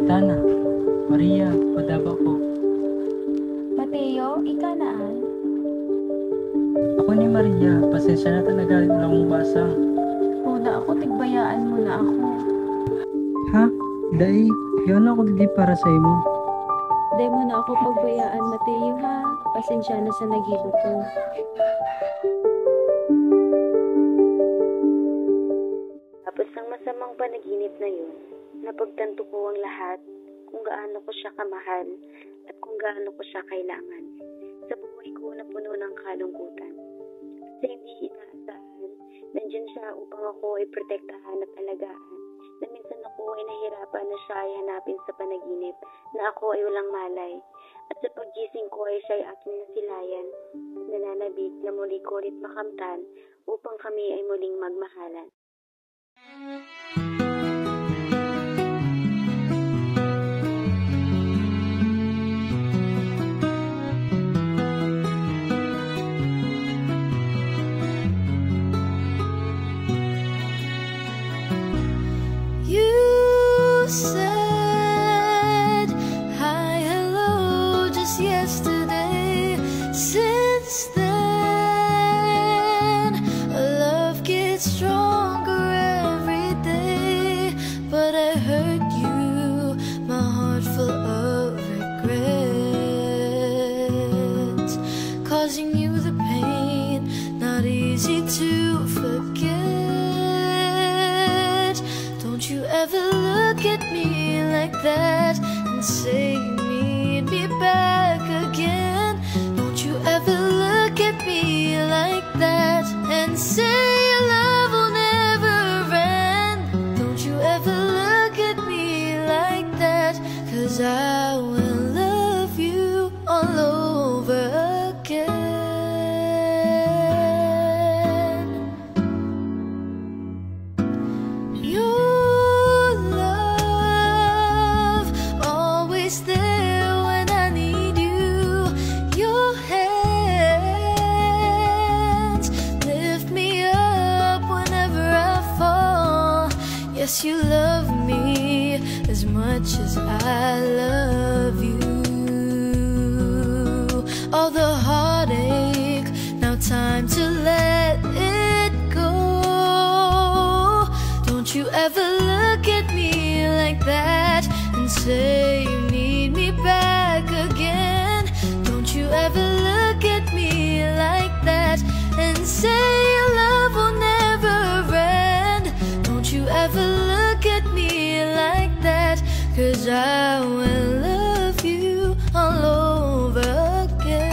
Tana, Maria, padaba ko. Mateo, ika naan? Ako ni Maria, pasensya na talaga wala akong basa. Una ako, tigbayaan mo na ako. Ha? Dai, yun ako di para sa imo. Di mo na ako pagbayaan, Mateo ha. Pasensya na sa nagibo ko. Tapos ng masamang panaginip na yun, napagtanto ko ang lahat kung gaano ko siya kamahal at kung gaano ko siya kailangan. Sa buhay ko na puno ng kalungkutan. Kasi hindi inaasahan, nandyan siya upang ako ay protektahan at alagaan. Na minsan ako ay nahirapan na siya ay hanapin sa panaginip na ako ay walang malay. At sa paggising ko ay siya ay aking nasilayan, nananabik na muli ko ulit makamtan upang kami ay muling magmahalan. You said hi, hello just yesterday. Since then, our love gets stronger every day. But I hurt you, my heart full of regret, causing you the pain, not easy to forget. Don't you ever look at me like that and say you need me back again. Don't you ever look at me like that and say your love will never end. Don't you ever look at me like that, 'cause I will love you all over again. Your love always there when I need you. Your hands lift me up whenever I fall. Yes, you love me as much as I love you. All the heartache, now time to let it go. Don't you ever look at me like that and say you need me back again. Don't you ever look at me like that and say your love will never end. Don't you ever look at me like that, 'cause I will love you all over again.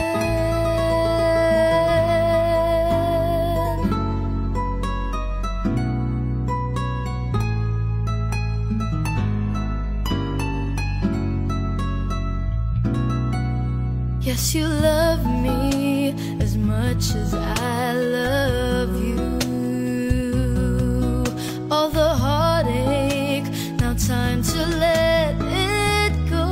Yes, you love me as much as I love you. All the heartache, now time to let it go.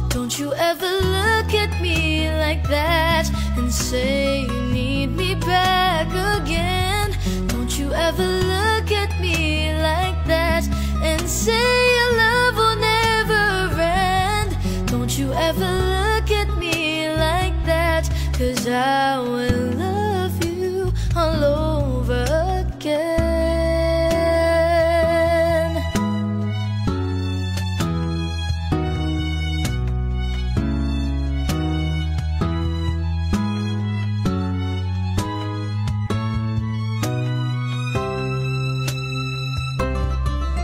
Don't you ever look at me like that and say you need me back again. Don't you ever look at me like that and say your love will never end. Don't you ever look at me like that, 'cause I will love you all over again.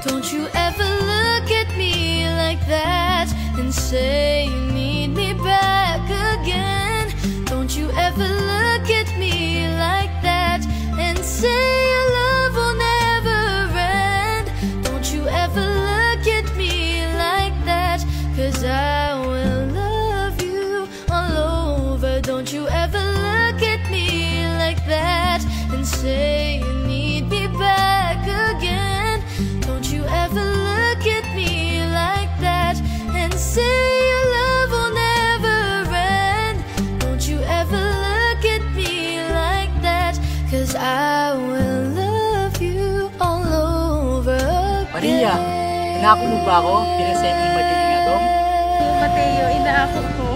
Don't you ever look at me like that and say you need me back again. Don't you ever look at me like that and say your love will never end. Don't you ever look at me like that, 'cause I will love you all over. Don't you ever look at me like that and say you need me back again. Don't you ever look at me like that and say your love will never end. Don't you ever look at me like that, 'cause I will love you all over Maria, again. Inako mo ba ako? Pinasay mo yung magiging atong? Mateo, inaako ko.